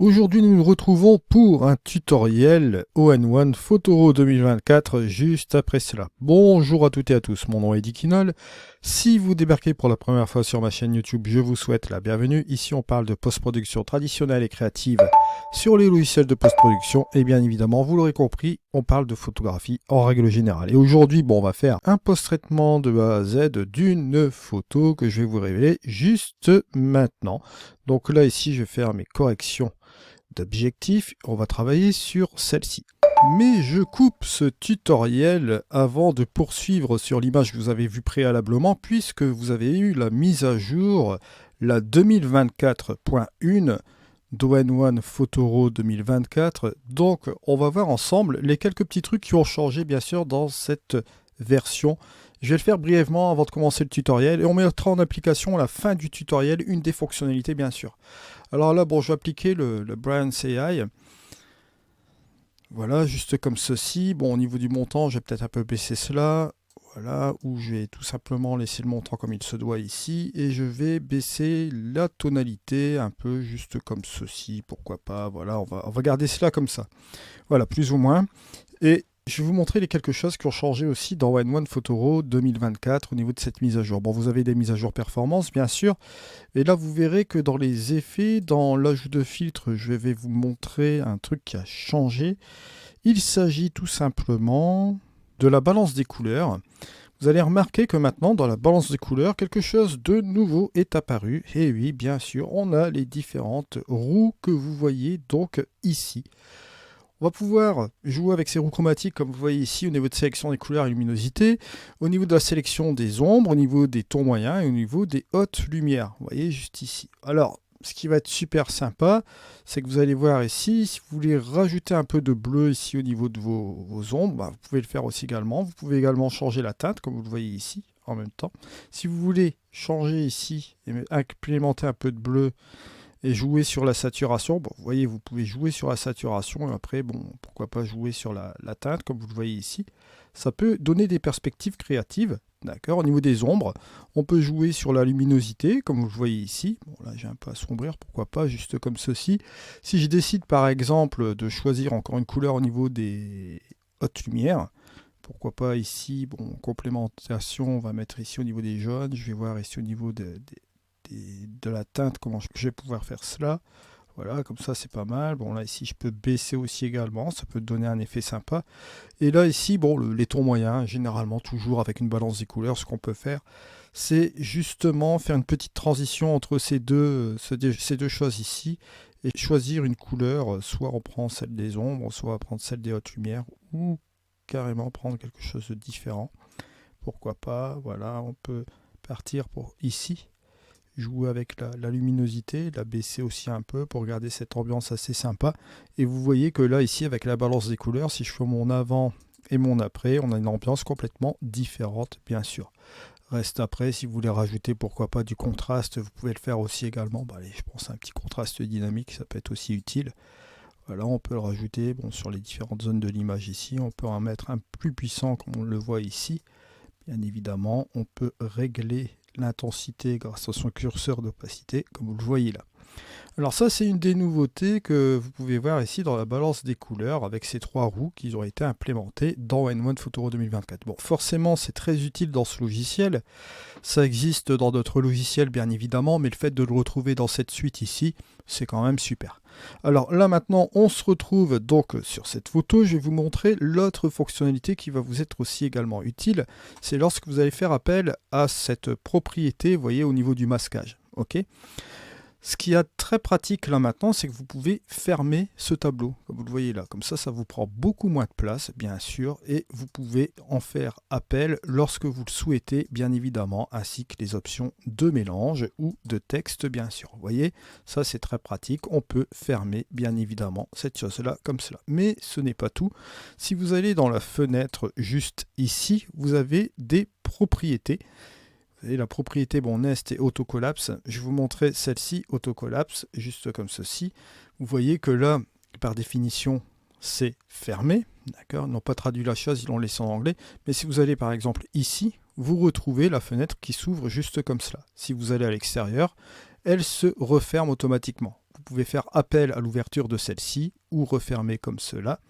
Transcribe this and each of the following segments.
Aujourd'hui, nous nous retrouvons pour un tutoriel All-in-One Photoro 2024 juste après cela. Bonjour à toutes et à tous, mon nom est Dickinol. Si vous débarquez pour la première fois sur ma chaîne YouTube, je vous souhaite la bienvenue. Ici, on parle de post-production traditionnelle et créative sur les logiciels de post-production. Et bien évidemment, vous l'aurez compris, on parle de photographie en règle générale. Et aujourd'hui, on va faire un post-traitement de A à Z d'une photo que je vais vous révéler juste maintenant. Donc là, ici, je vais faire mes corrections d'objectif, on va travailler sur celle-ci. Mais je coupe ce tutoriel avant de poursuivre sur l'image que vous avez vue préalablement, puisque vous avez eu la mise à jour, la 2024.1 d'All-in-One Photoro 2024. Donc on va voir ensemble les quelques petits trucs qui ont changé bien sûr dans cette version. Je vais le faire brièvement avant de commencer le tutoriel et on mettra en application à la fin du tutoriel une des fonctionnalités bien sûr. Alors là, je vais appliquer le Brigance AI. Voilà, juste comme ceci. Au niveau du montant, je vais peut-être un peu baisser cela. Voilà, ou je vais tout simplement laisser le montant comme il se doit ici. Et je vais baisser la tonalité un peu juste comme ceci. Pourquoi pas, voilà, on va garder cela comme ça. Voilà, plus ou moins. Et je vais vous montrer les quelques choses qui ont changé aussi dans All-in-One Photoro 2024 au niveau de cette mise à jour. Vous avez des mises à jour performance, bien sûr. Et là, vous verrez que dans les effets, dans l'ajout de filtre, je vais vous montrer un truc qui a changé. Il s'agit tout simplement de la balance des couleurs. Vous allez remarquer que maintenant, dans la balance des couleurs, quelque chose de nouveau est apparu. Et oui, bien sûr, on a les différentes roues que vous voyez donc ici. On va pouvoir jouer avec ces roues chromatiques comme vous voyez ici au niveau de sélection des couleurs et luminosité, au niveau de la sélection des ombres, au niveau des tons moyens et au niveau des hautes lumières. Vous voyez juste ici. Alors, ce qui va être super sympa, c'est que vous allez voir ici, si vous voulez rajouter un peu de bleu ici au niveau de vos ombres, vous pouvez le faire aussi également. Vous pouvez également changer la teinte comme vous le voyez ici en même temps. Si vous voulez changer ici et implémenter un peu de bleu, et jouer sur la saturation. Vous voyez, vous pouvez jouer sur la saturation et après, pourquoi pas jouer sur la teinte, comme vous le voyez ici. Ça peut donner des perspectives créatives, d'accord. Au niveau des ombres, on peut jouer sur la luminosité, comme vous le voyez ici. Là, j'ai un peu assombrir, pourquoi pas, juste comme ceci. Si je décide, par exemple, de choisir encore une couleur au niveau des hautes lumières, pourquoi pas ici, complémentation, on va mettre ici au niveau des jaunes. Je vais voir ici au niveau de la teinte, comment je vais pouvoir faire cela. Voilà, comme ça c'est pas mal. Là ici je peux baisser aussi également, ça peut donner un effet sympa. Et là ici, les tons moyens, généralement toujours avec une balance des couleurs, ce qu'on peut faire, c'est justement faire une petite transition entre ces deux choses ici, et choisir une couleur, soit on prend celle des ombres, soit on va prendre celle des hautes lumières, ou carrément prendre quelque chose de différent. Pourquoi pas, voilà, on peut partir pour ici. Jouer avec la luminosité, la baisser aussi un peu pour garder cette ambiance assez sympa. Et vous voyez que là, ici, avec la balance des couleurs, si je fais mon avant et mon après, on a une ambiance complètement différente, bien sûr. Reste après, si vous voulez rajouter, pourquoi pas, du contraste, vous pouvez le faire aussi également. Allez, je pense à un petit contraste dynamique, ça peut être aussi utile. Voilà, on peut le rajouter sur les différentes zones de l'image ici. On peut en mettre un plus puissant, comme on le voit ici. Bien évidemment, on peut régler l'intensité grâce à son curseur d'opacité, comme vous le voyez là. Alors ça, c'est une des nouveautés que vous pouvez voir ici dans la balance des couleurs avec ces trois roues qui ont été implémentées dans All-in-One Photoro 2024. Forcément, c'est très utile dans ce logiciel. Ça existe dans d'autres logiciels, bien évidemment, mais le fait de le retrouver dans cette suite ici, c'est quand même super. Alors là, maintenant, on se retrouve donc sur cette photo. Je vais vous montrer l'autre fonctionnalité qui va vous être aussi également utile. C'est lorsque vous allez faire appel à cette propriété, vous voyez, au niveau du masquage. Ok ? Ce qui est très pratique là maintenant, c'est que vous pouvez fermer ce tableau, comme vous le voyez là. Comme ça vous prend beaucoup moins de place, bien sûr, et vous pouvez en faire appel lorsque vous le souhaitez, bien évidemment, ainsi que les options de mélange ou de texte, bien sûr. Vous voyez, ça c'est très pratique. On peut fermer, bien évidemment, cette chose-là comme cela. Mais ce n'est pas tout. Si vous allez dans la fenêtre juste ici, vous avez des propriétés. Vous avez la propriété Nest et Autocollapse. Je vais vous montrer celle-ci, Autocollapse, juste comme ceci. Vous voyez que là, par définition, c'est fermé. D'accord ? Ils n'ont pas traduit la chose, ils l'ont laissé en anglais. Mais si vous allez par exemple ici, vous retrouvez la fenêtre qui s'ouvre juste comme cela. Si vous allez à l'extérieur, elle se referme automatiquement. Vous pouvez faire appel à l'ouverture de celle-ci ou refermer comme cela.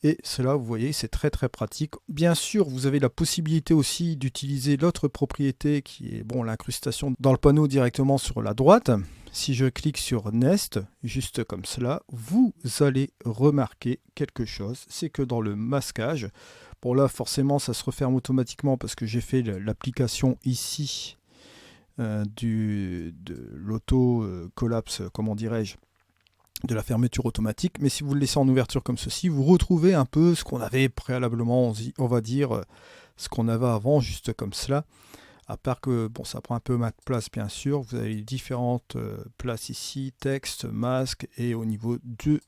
Et cela, vous voyez, c'est très très pratique. Bien sûr, vous avez la possibilité aussi d'utiliser l'autre propriété qui est l'incrustation dans le panneau directement sur la droite. Si je clique sur Nest, juste comme cela, vous allez remarquer quelque chose. C'est que dans le masquage, là forcément ça se referme automatiquement parce que j'ai fait l'application ici de l'auto-collapse, comment dirais-je, de la fermeture automatique, mais si vous le laissez en ouverture comme ceci, vous retrouvez un peu ce qu'on avait préalablement, on va dire, ce qu'on avait avant, juste comme cela, à part que, ça prend un peu de place, bien sûr, vous avez différentes places ici, texte, masque, et au niveau de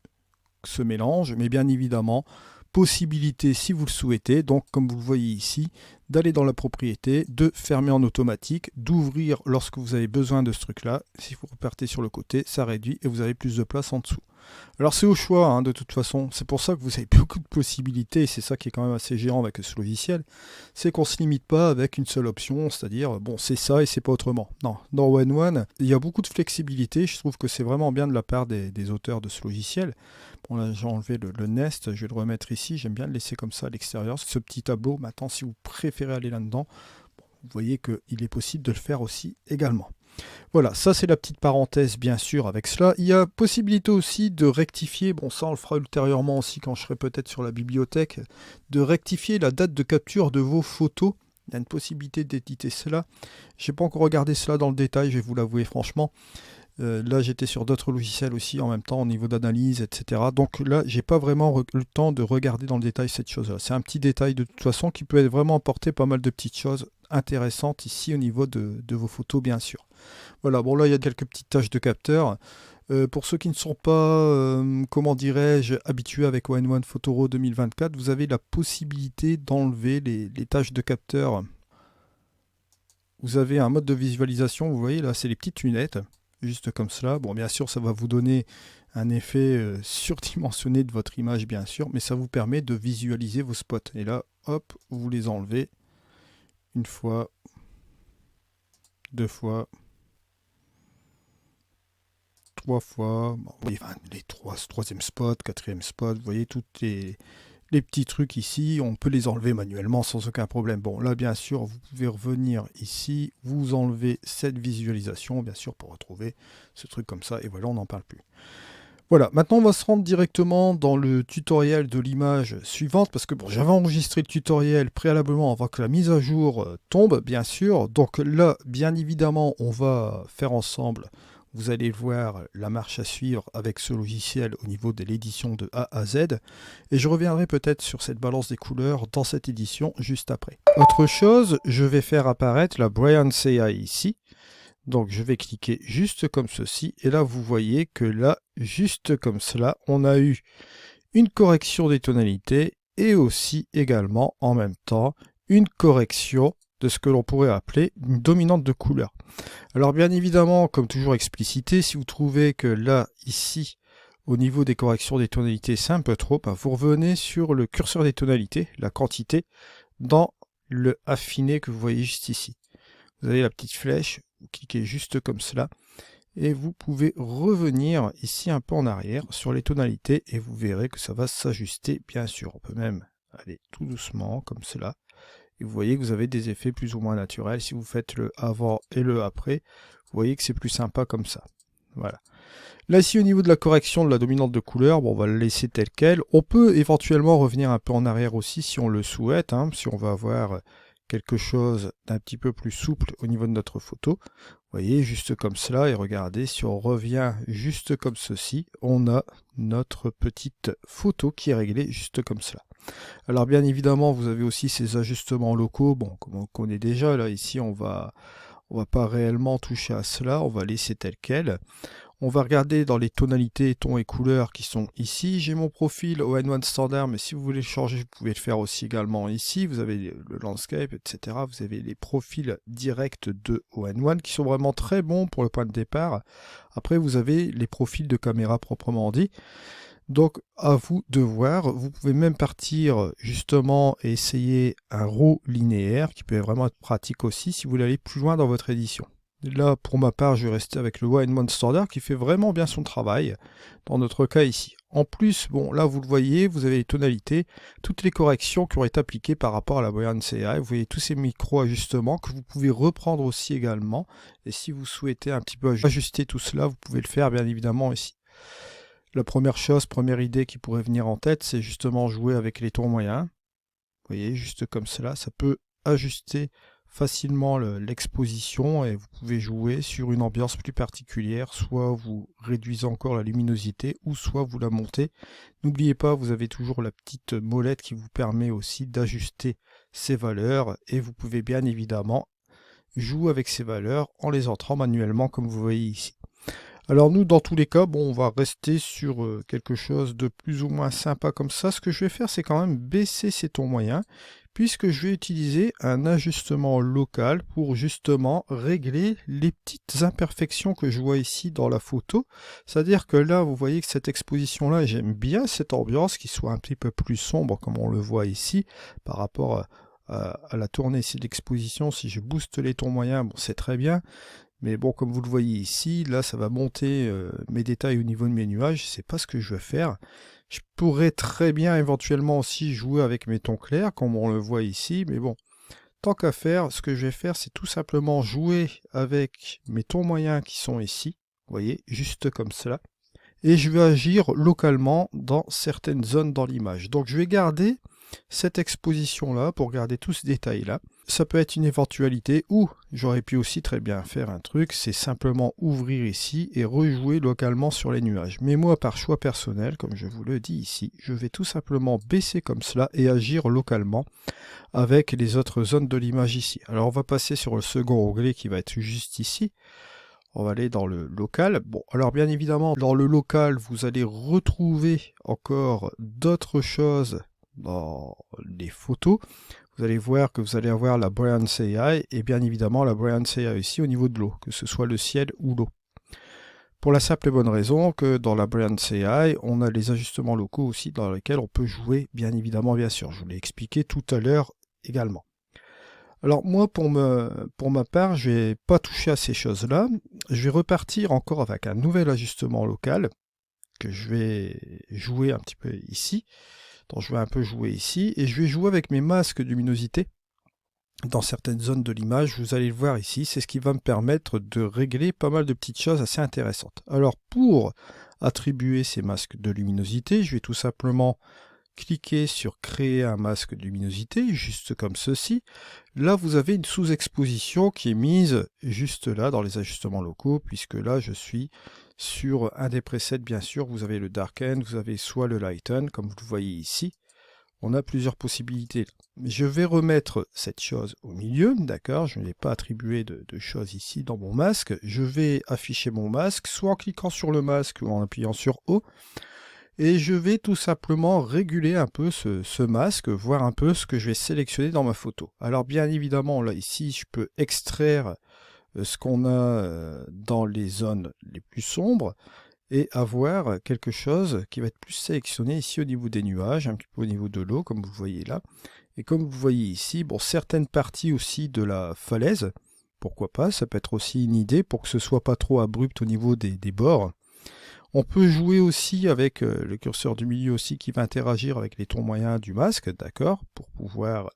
ce mélange, mais bien évidemment, possibilité, si vous le souhaitez, donc comme vous le voyez ici, d'aller dans la propriété, de fermer en automatique, d'ouvrir lorsque vous avez besoin de ce truc-là. Si vous repartez sur le côté, ça réduit et vous avez plus de place en dessous. Alors c'est au choix, de toute façon. C'est pour ça que vous avez beaucoup de possibilités, et c'est ça qui est quand même assez gênant avec ce logiciel, c'est qu'on ne se limite pas avec une seule option, c'est-à-dire, c'est ça et c'est pas autrement. Non, dans One, il y a beaucoup de flexibilité, je trouve que c'est vraiment bien de la part des auteurs de ce logiciel. Là, j'ai enlevé le Nest, je vais le remettre ici, j'aime bien le laisser comme ça à l'extérieur, ce petit tableau. Maintenant, si vous préférez aller là-dedans, vous voyez qu'il est possible de le faire aussi également. Voilà, ça c'est la petite parenthèse bien sûr avec cela. Il y a possibilité aussi de rectifier, ça on le fera ultérieurement aussi quand je serai peut-être sur la bibliothèque, de rectifier la date de capture de vos photos. Il y a une possibilité d'éditer cela. Je n'ai pas encore regardé cela dans le détail, je vais vous l'avouer franchement. Là j'étais sur d'autres logiciels aussi en même temps au niveau d'analyse, etc. Donc là j'ai pas vraiment le temps de regarder dans le détail cette chose-là. C'est un petit détail de toute façon qui peut vraiment apporter pas mal de petites choses intéressantes ici au niveau de vos photos bien sûr. Voilà, là il y a quelques petites tâches de capteur. Pour ceux qui ne sont pas, comment dirais-je, habitués avec One Photoro 2024, vous avez la possibilité d'enlever les tâches de capteur. Vous avez un mode de visualisation, vous voyez là c'est les petites lunettes. Juste comme cela. Bien sûr, ça va vous donner un effet surdimensionné de votre image, bien sûr, mais ça vous permet de visualiser vos spots. Et là, hop, vous les enlevez une fois, deux fois, trois fois. Les troisième spot, quatrième spot, vous voyez, toutes les petits trucs ici, on peut les enlever manuellement sans aucun problème. Là, bien sûr, vous pouvez revenir ici, vous enlevez cette visualisation, bien sûr, pour retrouver ce truc comme ça, et voilà, on n'en parle plus. Voilà, maintenant on va se rendre directement dans le tutoriel de l'image suivante, parce que j'avais enregistré le tutoriel préalablement avant que la mise à jour tombe, bien sûr. Donc là, bien évidemment, on va faire ensemble. Vous allez voir la marche à suivre avec ce logiciel au niveau de l'édition de A à Z. Et je reviendrai peut-être sur cette balance des couleurs dans cette édition juste après. Autre chose, je vais faire apparaître la Bryan CI ici. Donc je vais cliquer juste comme ceci. Et là, vous voyez que là, juste comme cela, on a eu une correction des tonalités et aussi également en même temps une correction de ce que l'on pourrait appeler une dominante de couleur. Alors bien évidemment, comme toujours explicité, si vous trouvez que là, ici, au niveau des corrections des tonalités, c'est un peu trop, vous revenez sur le curseur des tonalités, la quantité, dans le affiné que vous voyez juste ici. Vous avez la petite flèche, vous cliquez juste comme cela, et vous pouvez revenir ici un peu en arrière sur les tonalités, et vous verrez que ça va s'ajuster, bien sûr. On peut même aller tout doucement, comme cela. Et vous voyez que vous avez des effets plus ou moins naturels. Si vous faites le avant et le après, vous voyez que c'est plus sympa comme ça. Voilà. Là, ici, au niveau de la correction de la dominante de couleur, on va le laisser tel quel. On peut éventuellement revenir un peu en arrière aussi si on le souhaite, si on va avoir quelque chose d'un petit peu plus souple au niveau de notre photo. Vous voyez, juste comme cela. Et regardez, si on revient juste comme ceci, on a notre petite photo qui est réglée juste comme cela. Alors bien évidemment, vous avez aussi ces ajustements locaux, comme on connaît déjà, là ici on va pas réellement toucher à cela, on va laisser tel quel. On va regarder dans les tonalités, tons et couleurs qui sont ici. J'ai mon profil ON1 standard, mais si vous voulez le changer, vous pouvez le faire aussi également ici. Vous avez le landscape, etc. Vous avez les profils directs de ON1 qui sont vraiment très bons pour le point de départ. Après, vous avez les profils de caméra proprement dit. Donc à vous de voir, vous pouvez même partir justement et essayer un RAW linéaire qui peut vraiment être pratique aussi si vous voulez aller plus loin dans votre édition. Là, pour ma part, je vais rester avec le White Mode Standard qui fait vraiment bien son travail, dans notre cas ici. En plus, bon, là, vous le voyez, vous avez les tonalités, toutes les corrections qui ont été appliquées par rapport à la Brightness AI. Vous voyez tous ces micro-ajustements que vous pouvez reprendre aussi également. Et si vous souhaitez un petit peu ajuster tout cela, vous pouvez le faire, bien évidemment, ici. La première chose, première idée qui pourrait venir en tête, c'est justement jouer avec les tons moyens. Vous voyez, juste comme cela, ça peut ajuster facilement l'exposition et vous pouvez jouer sur une ambiance plus particulière, soit vous réduisez encore la luminosité ou soit vous la montez. N'oubliez pas, vous avez toujours la petite molette qui vous permet aussi d'ajuster ces valeurs et vous pouvez bien évidemment jouer avec ces valeurs en les entrant manuellement comme vous voyez ici. Alors nous, dans tous les cas, bon, on va rester sur quelque chose de plus ou moins sympa comme ça. Ce que je vais faire, c'est quand même baisser ces tons moyens, puisque je vais utiliser un ajustement local pour justement régler les petites imperfections que je vois ici dans la photo. C'est-à-dire que là, vous voyez que cette exposition-là, j'aime bien cette ambiance qui soit un petit peu plus sombre, comme on le voit ici, par rapport à la tournée ici de l'exposition. Si je booste les tons moyens, bon, c'est très bien. Mais bon, comme vous le voyez ici, là, ça va monter mes détails au niveau de mes nuages. C'est pas ce que je veux faire. Je pourrais très bien éventuellement aussi jouer avec mes tons clairs, comme on le voit ici. Mais bon, tant qu'à faire, ce que je vais faire, c'est tout simplement jouer avec mes tons moyens qui sont ici. Vous voyez, juste comme cela. Et je vais agir localement dans certaines zones dans l'image. Donc je vais garder cette exposition-là pour garder tout ce détail-là. Ça peut être une éventualité ou j'aurais pu aussi très bien faire un truc, c'est simplement ouvrir ici et rejouer localement sur les nuages. Mais moi, par choix personnel, comme je vous le dis ici, je vais tout simplement baisser comme cela et agir localement avec les autres zones de l'image ici. Alors on va passer sur le second onglet qui va être juste ici. On va aller dans le local. Bon, alors bien évidemment, dans le local, vous allez retrouver encore d'autres choses dans les photos. Vous allez voir que vous allez avoir la Brightness AI et bien évidemment la Brightness AI ici au niveau de l'eau, que ce soit le ciel ou l'eau. Pour la simple et bonne raison que dans la Brightness AI, on a les ajustements locaux aussi dans lesquels on peut jouer, bien évidemment, bien sûr. Je vous l'ai expliqué tout à l'heure également. Alors moi, pour ma part, je ne vais pas toucher à ces choses-là. Je vais repartir encore avec un nouvel ajustement local que je vais jouer un petit peu ici. Donc je vais un peu jouer ici et je vais jouer avec mes masques de luminosité dans certaines zones de l'image. Vous allez le voir ici, c'est ce qui va me permettre de régler pas mal de petites choses assez intéressantes. Alors pour attribuer ces masques de luminosité, je vais tout simplement cliquez sur créer un masque de luminosité, juste comme ceci. Là, vous avez une sous-exposition qui est mise juste là dans les ajustements locaux, puisque là, je suis sur un des presets, bien sûr. Vous avez le Darken, vous avez soit le Lighten, comme vous le voyez ici. On a plusieurs possibilités. Je vais remettre cette chose au milieu, d'accord? Je ne vais pas attribuer de choses ici dans mon masque. Je vais afficher mon masque, soit en cliquant sur le masque ou en appuyant sur O. Et je vais tout simplement réguler un peu ce masque, voir un peu ce que je vais sélectionner dans ma photo. Alors bien évidemment, là ici, je peux extraire ce qu'on a dans les zones les plus sombres et avoir quelque chose qui va être plus sélectionné ici au niveau des nuages, un petit peu au niveau de l'eau, comme vous voyez là. Et comme vous voyez ici, bon, certaines parties aussi de la falaise, pourquoi pas, ça peut être aussi une idée pour que ce soit pas trop abrupt au niveau des bords. On peut jouer aussi avec le curseur du milieu aussi qui va interagir avec les tons moyens du masque, d'accord, pour pouvoir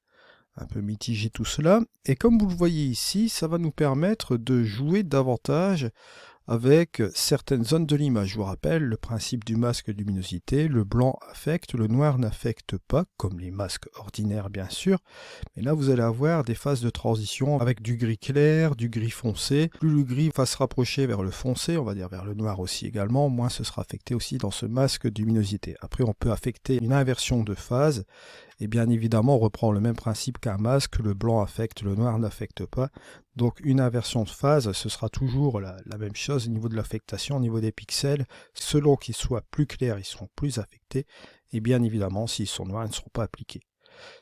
un peu mitiger tout cela. Et comme vous le voyez ici, ça va nous permettre de jouer davantage avec certaines zones de l'image. Je vous rappelle le principe du masque de luminosité, le blanc affecte, le noir n'affecte pas, comme les masques ordinaires bien sûr, mais là vous allez avoir des phases de transition avec du gris clair, du gris foncé. Plus le gris va se rapprocher vers le foncé, on va dire vers le noir aussi également, moins ce sera affecté aussi dans ce masque de luminosité. Après on peut affecter une inversion de phase, et bien évidemment on reprend le même principe qu'un masque, le blanc affecte, le noir n'affecte pas. Donc une inversion de phase, ce sera toujours la même chose au niveau de l'affectation, au niveau des pixels. Selon qu'ils soient plus clairs, ils seront plus affectés. Et bien évidemment, s'ils sont noirs, ils ne seront pas appliqués.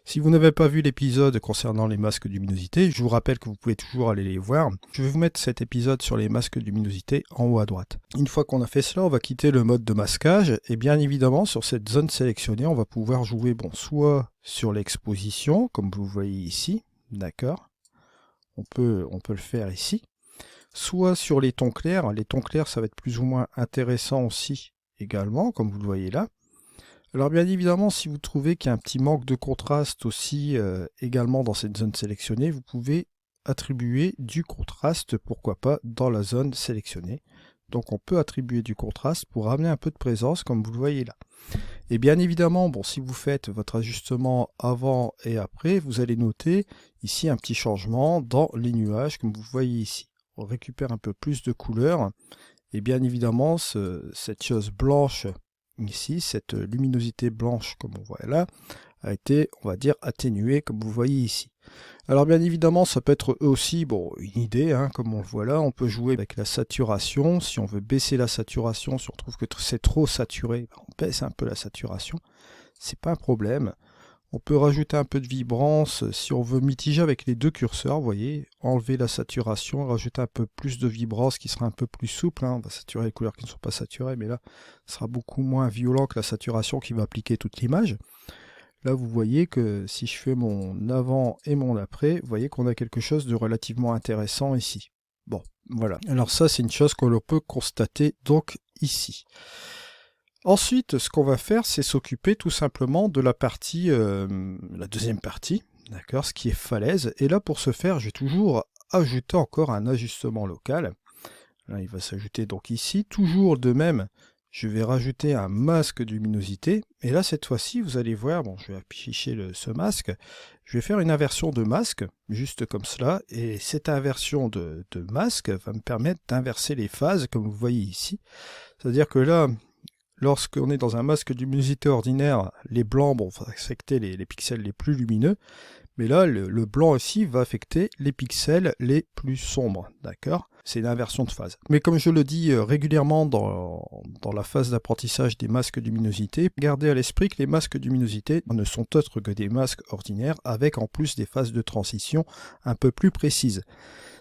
Si vous n'avez pas vu l'épisode concernant les masques de luminosité, je vous rappelle que vous pouvez toujours aller les voir. Je vais vous mettre cet épisode sur les masques de luminosité en haut à droite. Une fois qu'on a fait cela, on va quitter le mode de masquage. Et bien évidemment, sur cette zone sélectionnée, on va pouvoir jouer soit sur l'exposition, comme vous voyez ici, d'accord. On peut le faire ici, soit sur les tons clairs. Les tons clairs, ça va être plus ou moins intéressant aussi, également, comme vous le voyez là. Alors bien évidemment, si vous trouvez qu'il y a un petit manque de contraste aussi également dans cette zone sélectionnée, vous pouvez attribuer du contraste, pourquoi pas, dans la zone sélectionnée. Donc on peut attribuer du contraste pour ramener un peu de présence, comme vous le voyez là. Et bien évidemment, bon, si vous faites votre ajustement avant et après, vous allez noter ici un petit changement dans les nuages, comme vous voyez ici. On récupère un peu plus de couleurs, et bien évidemment, cette chose blanche ici, cette luminosité blanche, comme on voit là, a été, on va dire, atténuée, comme vous voyez ici. Alors bien évidemment, ça peut être aussi une idée, hein, comme on le voit là, on peut jouer avec la saturation. Si on veut baisser la saturation, si on trouve que c'est trop saturé, on baisse un peu la saturation, c'est pas un problème. On peut rajouter un peu de vibrance si on veut mitiger avec les deux curseurs, vous voyez, enlever la saturation, rajouter un peu plus de vibrance qui sera un peu plus souple, hein. On va saturer les couleurs qui ne sont pas saturées, mais là, ce sera beaucoup moins violent que la saturation qui va appliquer toute l'image. Là, vous voyez que si je fais mon avant et mon après, vous voyez qu'on a quelque chose de relativement intéressant ici. Bon, voilà. Alors ça, c'est une chose qu'on peut constater donc ici. Ensuite, ce qu'on va faire, c'est s'occuper tout simplement de la partie, la deuxième partie, d'accord, ce qui est falaise. Et là, pour ce faire, je vais toujours ajouter encore un ajustement local. Là, il va s'ajouter donc ici, toujours de même. Je vais rajouter un masque de luminosité, et là cette fois-ci vous allez voir, bon je vais afficher ce masque, je vais faire une inversion de masque, juste comme cela, et cette inversion de masque va me permettre d'inverser les phases, comme vous voyez ici. C'est-à-dire que là, lorsqu'on est dans un masque de luminosité ordinaire, les blancs vont affecter les pixels les plus lumineux, mais là, le blanc ici va affecter les pixels les plus sombres, d'accord? C'est une inversion de phase. Mais comme je le dis régulièrement dans la phase d'apprentissage des masques de luminosité, gardez à l'esprit que les masques de luminosité ne sont autres que des masques ordinaires avec en plus des phases de transition un peu plus précises.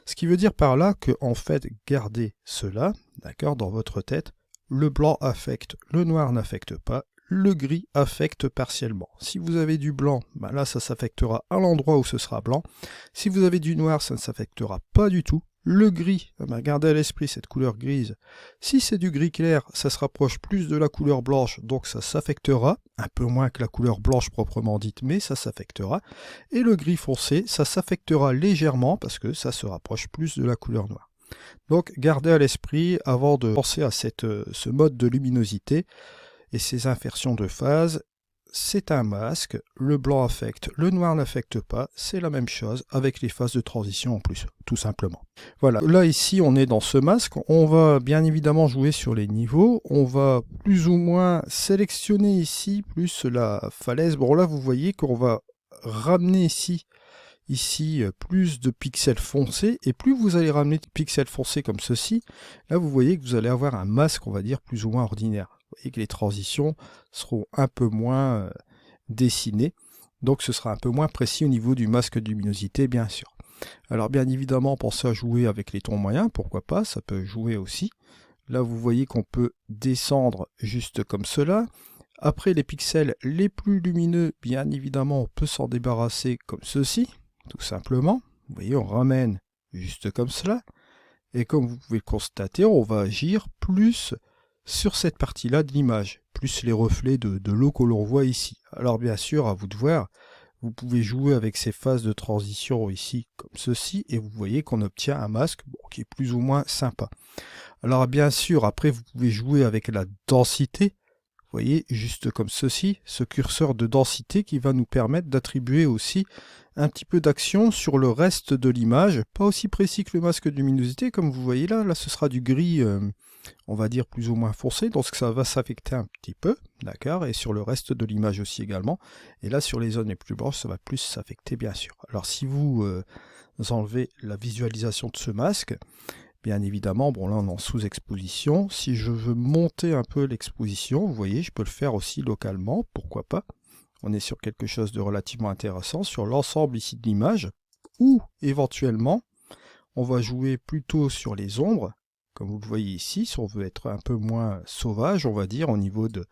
Ce qui veut dire par là que, en fait, gardez cela, d'accord, dans votre tête. Le blanc affecte, le noir n'affecte pas. Le gris affecte partiellement. Si vous avez du blanc, là ça s'affectera à l'endroit où ce sera blanc. Si vous avez du noir, ça ne s'affectera pas du tout. Le gris, gardez à l'esprit cette couleur grise. Si c'est du gris clair, ça se rapproche plus de la couleur blanche, donc ça s'affectera. Un peu moins que la couleur blanche proprement dite, mais ça s'affectera. Et le gris foncé, ça s'affectera légèrement parce que ça se rapproche plus de la couleur noire. Donc gardez à l'esprit, avant de penser à ce mode de luminosité, et ces inversions de phase, c'est un masque, le blanc affecte, le noir n'affecte pas, c'est la même chose avec les phases de transition en plus, tout simplement. Voilà, là ici on est dans ce masque, on va bien évidemment jouer sur les niveaux, on va plus ou moins sélectionner ici plus la falaise. Bon là vous voyez qu'on va ramener ici plus de pixels foncés, et plus vous allez ramener de pixels foncés comme ceci, là vous voyez que vous allez avoir un masque, on va dire, plus ou moins ordinaire. Vous voyez que les transitions seront un peu moins dessinées, donc ce sera un peu moins précis au niveau du masque de luminosité, bien sûr. Alors bien évidemment, pensez à jouer avec les tons moyens, pourquoi pas, ça peut jouer aussi. Là vous voyez qu'on peut descendre juste comme cela. Après les pixels les plus lumineux, bien évidemment, on peut s'en débarrasser comme ceci, tout simplement. Vous voyez, on ramène juste comme cela. Et comme vous pouvez le constater, on va agir plus sur cette partie-là de l'image, plus les reflets de l'eau que l'on voit ici. Alors bien sûr, à vous de voir, vous pouvez jouer avec ces phases de transition ici, comme ceci, et vous voyez qu'on obtient un masque qui est plus ou moins sympa. Alors bien sûr, après vous pouvez jouer avec la densité, vous voyez, juste comme ceci, ce curseur de densité qui va nous permettre d'attribuer aussi un petit peu d'action sur le reste de l'image, pas aussi précis que le masque de luminosité, comme vous voyez là, ce sera du gris, on va dire plus ou moins foncé, donc ça va s'affecter un petit peu, d'accord, et sur le reste de l'image aussi également, et là sur les zones les plus blanches, ça va plus s'affecter bien sûr. Alors si vous enlevez la visualisation de ce masque, bien évidemment, bon là on est en sous-exposition, si je veux monter un peu l'exposition, vous voyez, je peux le faire aussi localement, pourquoi pas. On est sur quelque chose de relativement intéressant, sur l'ensemble ici de l'image, ou éventuellement, on va jouer plutôt sur les ombres, comme vous le voyez ici, si on veut être un peu moins sauvage, on va dire, au niveau de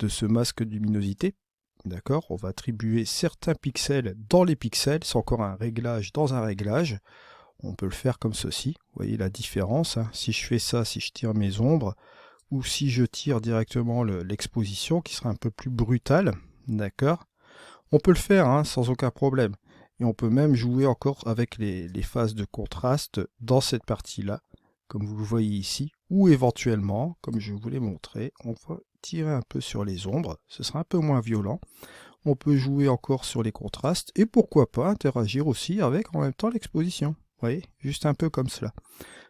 ce masque de luminosité. D'accord, on va attribuer certains pixels dans les pixels, c'est encore un réglage dans un réglage. on peut le faire comme ceci. Vous voyez la différence, hein. Si je fais ça, si je tire mes ombres, ou si je tire directement l'exposition, qui sera un peu plus brutale, d'accord? On peut le faire hein, sans aucun problème. Et on peut même jouer encore avec les phases de contraste dans cette partie-là, comme vous le voyez ici, ou éventuellement, comme je vous l'ai montré, on va tirer un peu sur les ombres, ce sera un peu moins violent. On peut jouer encore sur les contrastes, et pourquoi pas interagir aussi avec en même temps l'exposition. Vous voyez, juste un peu comme cela,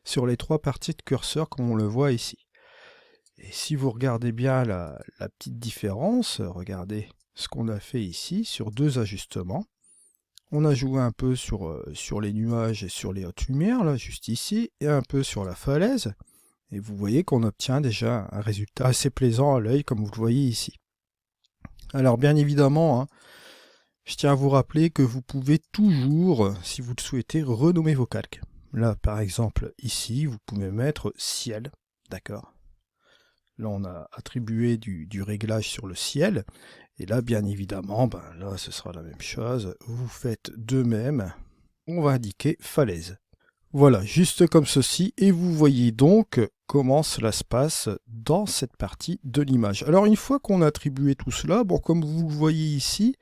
sur les trois parties de curseur comme on le voit ici. Et si vous regardez bien la petite différence, regardez ce qu'on a fait ici sur deux ajustements. On a joué un peu sur les nuages et sur les hautes lumières, là, juste ici, et un peu sur la falaise. Et vous voyez qu'on obtient déjà un résultat assez plaisant à l'œil, comme vous le voyez ici. Alors bien évidemment, hein, je tiens à vous rappeler que vous pouvez toujours, si vous le souhaitez, renommer vos calques. Là, par exemple, ici, vous pouvez mettre ciel, d'accord? Là, on a attribué du réglage sur le ciel. Et là, bien évidemment, là, ce sera la même chose. Vous faites de même. On va indiquer falaise. Voilà, juste comme ceci. Et vous voyez donc comment cela se passe dans cette partie de l'image. Alors, une fois qu'on a attribué tout cela, bon, comme vous le voyez ici,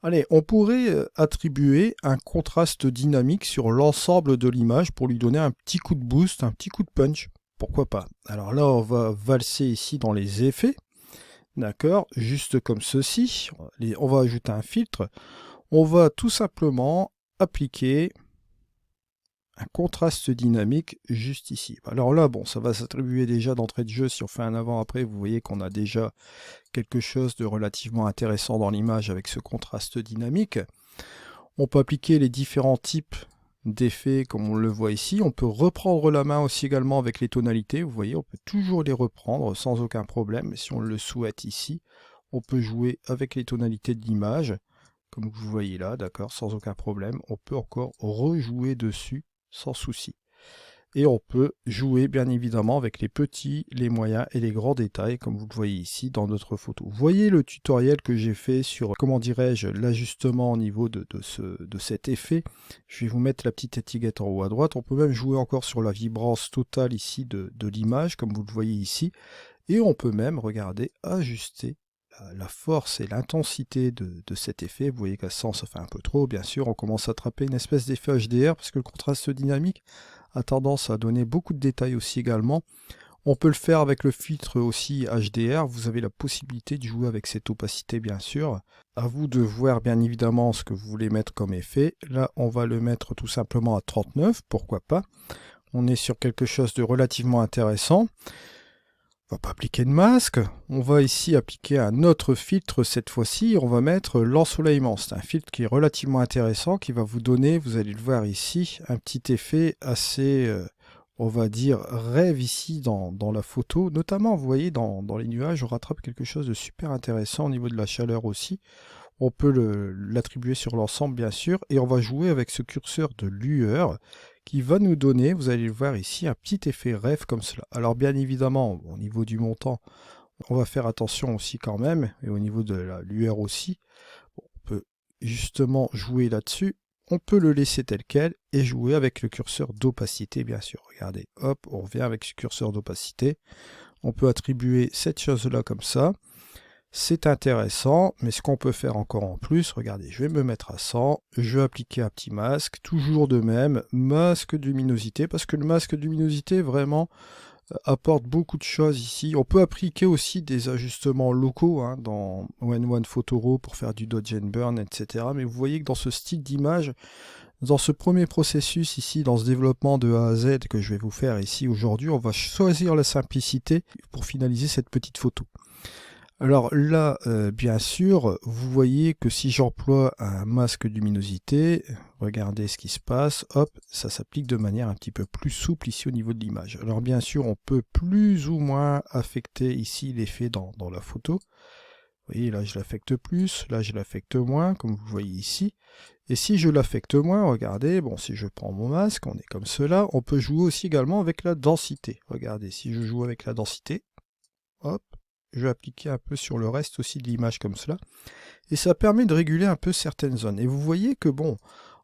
allez, on pourrait attribuer un contraste dynamique sur l'ensemble de l'image pour lui donner un petit coup de boost, un petit coup de punch. Pourquoi pas? Alors là, on va valser ici dans les effets. D'accord, juste comme ceci. On va ajouter un filtre. On va tout simplement appliquer un contraste dynamique juste ici. Alors là, bon, ça va s'attribuer déjà d'entrée de jeu. Si on fait un avant-après, vous voyez qu'on a déjà quelque chose de relativement intéressant dans l'image avec ce contraste dynamique. On peut appliquer les différents types d'effets comme on le voit ici. On peut reprendre la main aussi également avec les tonalités. Vous voyez, on peut toujours les reprendre sans aucun problème. Si on le souhaite ici, on peut jouer avec les tonalités de l'image, comme vous voyez là, d'accord, sans aucun problème. On peut encore rejouer dessus sans souci. Et on peut jouer bien évidemment avec les petits, les moyens et les grands détails comme vous le voyez ici dans notre photo. Vous voyez le tutoriel que j'ai fait sur, comment dirais-je, l'ajustement au niveau de cet effet. Je vais vous mettre la petite étiquette en haut à droite. On peut même jouer encore sur la vibrance totale ici de l'image comme vous le voyez ici. Et on peut même, regardez, ajuster la force et l'intensité de cet effet. Vous voyez qu'à 100 ça fait un peu trop. Bien sûr, on commence à attraper une espèce d'effet HDR parce que le contraste dynamique a tendance à donner beaucoup de détails aussi également. On peut le faire avec le filtre aussi HDR. Vous avez la possibilité de jouer avec cette opacité bien sûr. À vous de voir bien évidemment ce que vous voulez mettre comme effet. Là, on va le mettre tout simplement à 39, pourquoi pas. On est sur quelque chose de relativement intéressant. On va pas appliquer de masque. On va ici appliquer un autre filtre cette fois-ci. On va mettre l'ensoleillement. C'est un filtre qui est relativement intéressant, qui va vous donner, vous allez le voir ici, un petit effet assez, on va dire, rêve ici dans la photo. Notamment, vous voyez, dans les nuages, on rattrape quelque chose de super intéressant au niveau de la chaleur aussi. On peut l'attribuer sur l'ensemble, bien sûr. Et on va jouer avec ce curseur de lueur qui va nous donner, vous allez le voir ici, un petit effet rêve comme cela. Alors bien évidemment, au niveau du montant, on va faire attention aussi quand même, et au niveau de la lueur aussi, on peut justement jouer là-dessus. On peut le laisser tel quel et jouer avec le curseur d'opacité, bien sûr. Regardez, hop, on revient avec ce curseur d'opacité. On peut attribuer cette chose-là comme ça. C'est intéressant, mais ce qu'on peut faire encore en plus, regardez, je vais me mettre à 100, je vais appliquer un petit masque, toujours de même, masque de luminosité, parce que le masque de luminosité vraiment apporte beaucoup de choses ici. On peut appliquer aussi des ajustements locaux hein, dans One Photoro pour faire du dodge and burn, etc. Mais vous voyez que dans ce style d'image, dans ce premier processus ici, dans ce développement de A à Z que je vais vous faire ici aujourd'hui, on va choisir la simplicité pour finaliser cette petite photo. Alors là, bien sûr, vous voyez que si j'emploie un masque de luminosité, regardez ce qui se passe, hop, ça s'applique de manière un petit peu plus souple ici au niveau de l'image. Alors bien sûr, on peut plus ou moins affecter ici l'effet dans la photo. Vous voyez, là je l'affecte plus, là je l'affecte moins, comme vous voyez ici. Et si je l'affecte moins, regardez, bon, si je prends mon masque, on est comme cela, on peut jouer aussi également avec la densité. Regardez, si je joue avec la densité, hop, je vais appliquer un peu sur le reste aussi de l'image comme cela. Et ça permet de réguler un peu certaines zones. Et vous voyez que bon,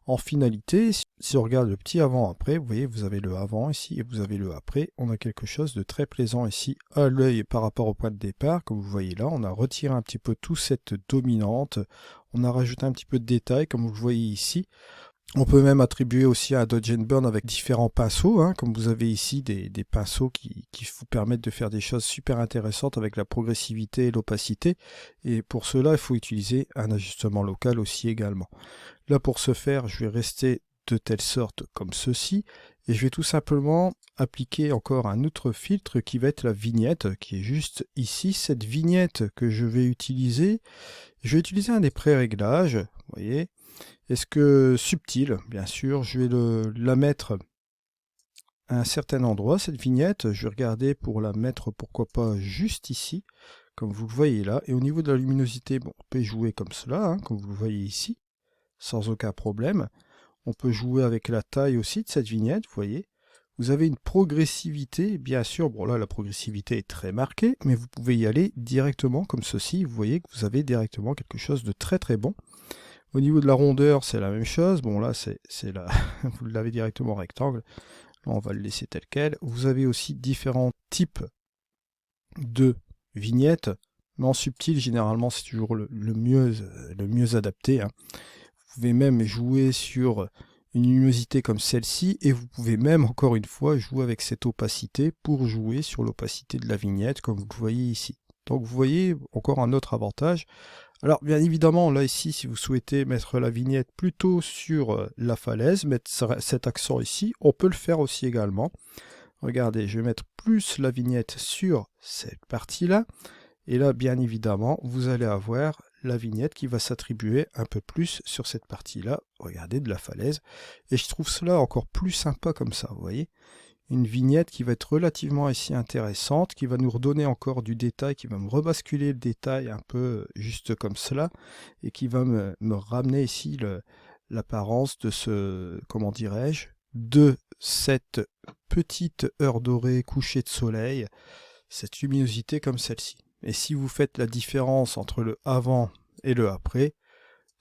en finalité, si on regarde le petit avant-après, vous voyez, vous avez le avant ici et vous avez le après. On a quelque chose de très plaisant ici à l'œil par rapport au point de départ. Comme vous voyez là, on a retiré un petit peu toute cette dominante. On a rajouté un petit peu de détails, comme vous le voyez ici. On peut même attribuer aussi un Dodge and Burn avec différents pinceaux, hein, comme vous avez ici des pinceaux qui vous permettent de faire des choses super intéressantes avec la progressivité et l'opacité. Et pour cela, il faut utiliser un ajustement local aussi également. Là, pour ce faire, je vais rester de telle sorte comme ceci, et je vais tout simplement appliquer encore un autre filtre qui va être la vignette, qui est juste ici. Cette vignette que je vais utiliser un des pré-réglages, vous voyez. Est-ce que subtil, bien sûr, je vais la mettre à un certain endroit, cette vignette. Je vais regarder pour la mettre, pourquoi pas, juste ici, comme vous le voyez là. Et au niveau de la luminosité, bon, on peut jouer comme cela, hein, comme vous le voyez ici, sans aucun problème. On peut jouer avec la taille aussi de cette vignette, vous voyez. Vous avez une progressivité, bien sûr, bon là la progressivité est très marquée, mais vous pouvez y aller directement comme ceci. Vous voyez que vous avez directement quelque chose de très très bon. Au niveau de la rondeur, c'est la même chose. Bon là, c'est là, vous l'avez directement rectangle. Là, on va le laisser tel quel. Vous avez aussi différents types de vignettes, mais en subtil, généralement, c'est toujours le mieux adapté, hein. Vous pouvez même jouer sur une luminosité comme celle-ci, et vous pouvez même, encore une fois, jouer avec cette opacité pour jouer sur l'opacité de la vignette, comme vous le voyez ici. Donc vous voyez encore un autre avantage. Alors bien évidemment, là ici, si vous souhaitez mettre la vignette plutôt sur la falaise, mettre cet accent ici, on peut le faire aussi également. Regardez, je vais mettre plus la vignette sur cette partie-là, et là, bien évidemment, vous allez avoir la vignette qui va s'attribuer un peu plus sur cette partie-là, regardez, de la falaise. Et je trouve cela encore plus sympa comme ça, vous voyez. Une vignette qui va être relativement ici intéressante, qui va nous redonner encore du détail, qui va me rebasculer le détail un peu juste comme cela, et qui va me ramener ici l'apparence de ce, comment dirais-je, de cette petite heure dorée, coucher de soleil, cette luminosité comme celle-ci. Et si vous faites la différence entre le avant et le après,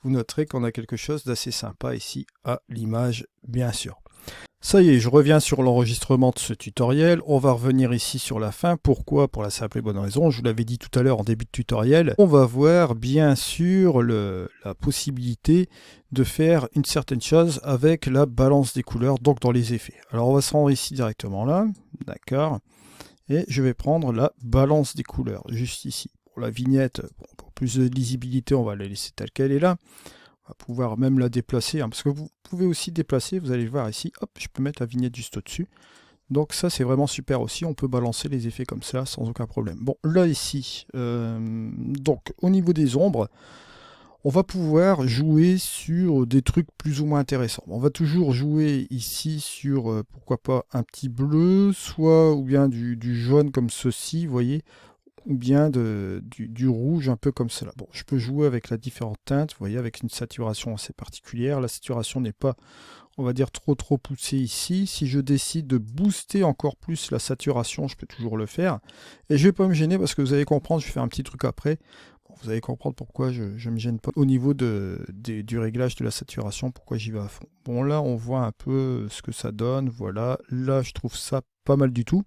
vous noterez qu'on a quelque chose d'assez sympa ici à l'image, bien sûr. Ça y est, je reviens sur l'enregistrement de ce tutoriel. On va revenir ici sur la fin. Pourquoi? Pour la simple et bonne raison, je vous l'avais dit tout à l'heure en début de tutoriel, on va voir bien sûr la possibilité de faire une certaine chose avec la balance des couleurs, donc dans les effets. Alors on va se rendre ici directement là, d'accord, et je vais prendre la balance des couleurs, juste ici. Pour la vignette, bon, pour plus de lisibilité, on va la laisser telle qu'elle est là. On va pouvoir même la déplacer, hein, parce que vous pouvez aussi déplacer, vous allez le voir ici, hop, je peux mettre la vignette juste au-dessus. Donc ça c'est vraiment super aussi, on peut balancer les effets comme ça sans aucun problème. Bon, là ici, donc au niveau des ombres, on va pouvoir jouer sur des trucs plus ou moins intéressants. On va toujours jouer ici sur, pourquoi pas, un petit bleu, soit ou bien du jaune comme ceci, vous voyez, ou bien du rouge un peu comme cela. Bon, je peux jouer avec la différente teinte, vous voyez, avec une saturation assez particulière. La saturation n'est pas, on va dire, trop poussée ici. Si je décide de booster encore plus la saturation, je peux toujours le faire. Et je ne vais pas me gêner parce que vous allez comprendre, je vais faire un petit truc après. Bon, vous allez comprendre pourquoi je ne me gêne pas au niveau du réglage de la saturation, pourquoi j'y vais à fond. Bon, là, on voit un peu ce que ça donne. Voilà, là, je trouve ça pas mal du tout.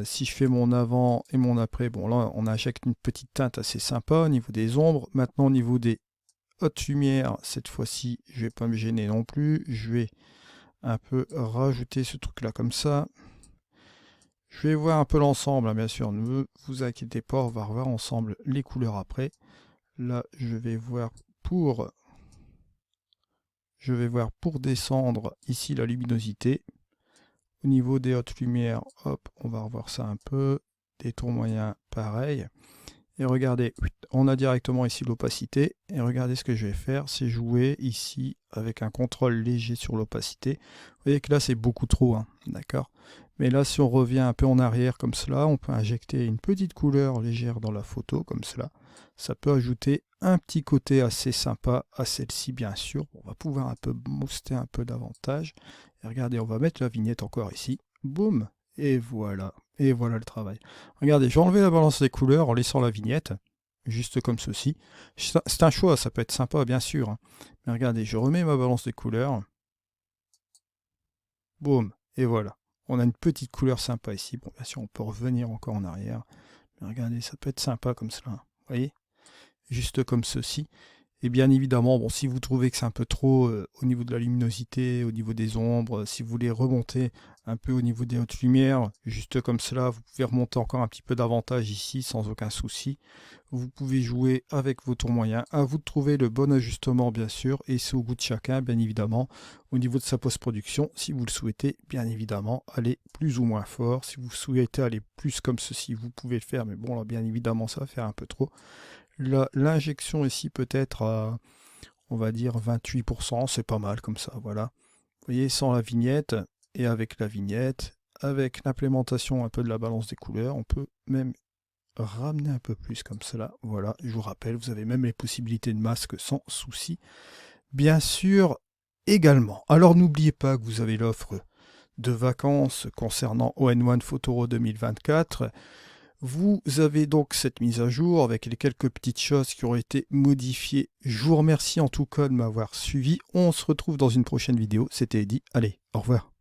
Si je fais mon avant et mon après, bon là on injecte une petite teinte assez sympa au niveau des ombres. Maintenant au niveau des hautes lumières, cette fois-ci je vais pas me gêner non plus. Je vais un peu rajouter ce truc là comme ça. Je vais voir un peu l'ensemble, hein, bien sûr, ne vous inquiétez pas, on va revoir ensemble les couleurs après. Là je vais voir pour descendre ici la luminosité. Au niveau des hautes lumières, hop, on va revoir ça un peu. Des tons moyens, pareil. Et regardez, on a directement ici l'opacité. Et regardez ce que je vais faire, c'est jouer ici avec un contrôle léger sur l'opacité. Vous voyez que là, c'est beaucoup trop, hein, d'accord. Mais là, si on revient un peu en arrière comme cela, on peut injecter une petite couleur légère dans la photo, comme cela. Ça peut ajouter un petit côté assez sympa à celle-ci, bien sûr. On va pouvoir un peu booster un peu davantage. Et regardez, on va mettre la vignette encore ici. Boum. Et voilà. Et voilà le travail. Regardez, je vais enlever la balance des couleurs en laissant la vignette. Juste comme ceci. C'est un choix, ça peut être sympa, bien sûr, hein. Mais regardez, je remets ma balance des couleurs. boum, et voilà. On a une petite couleur sympa ici. Bon, bien sûr, on peut revenir encore en arrière. Mais regardez, ça peut être sympa comme cela. Vous voyez? Juste comme ceci. Et bien évidemment, bon, si vous trouvez que c'est un peu trop au niveau de la luminosité, au niveau des ombres, si vous voulez remonter un peu au niveau des hautes lumières, juste comme cela, vous pouvez remonter encore un petit peu davantage ici sans aucun souci. Vous pouvez jouer avec vos tours moyens. À vous de trouver le bon ajustement, bien sûr, et c'est au goût de chacun, bien évidemment. Au niveau de sa post-production, si vous le souhaitez, bien évidemment, aller plus ou moins fort. Si vous souhaitez aller plus comme ceci, vous pouvez le faire, mais bon, là, bien évidemment, ça va faire un peu trop. L'injection ici peut être à, on va dire 28%, c'est pas mal comme ça, voilà. Vous voyez, sans la vignette et avec la vignette, avec l'implémentation un peu de la balance des couleurs, on peut même ramener un peu plus comme cela, voilà. Je vous rappelle, vous avez même les possibilités de masque sans souci, bien sûr, également. Alors n'oubliez pas que vous avez l'offre de vacances concernant ON1 Photoro 2024. Vous avez donc cette mise à jour avec les quelques petites choses qui ont été modifiées. Je vous remercie en tout cas de m'avoir suivi. On se retrouve dans une prochaine vidéo. C'était Eddy. Allez, au revoir.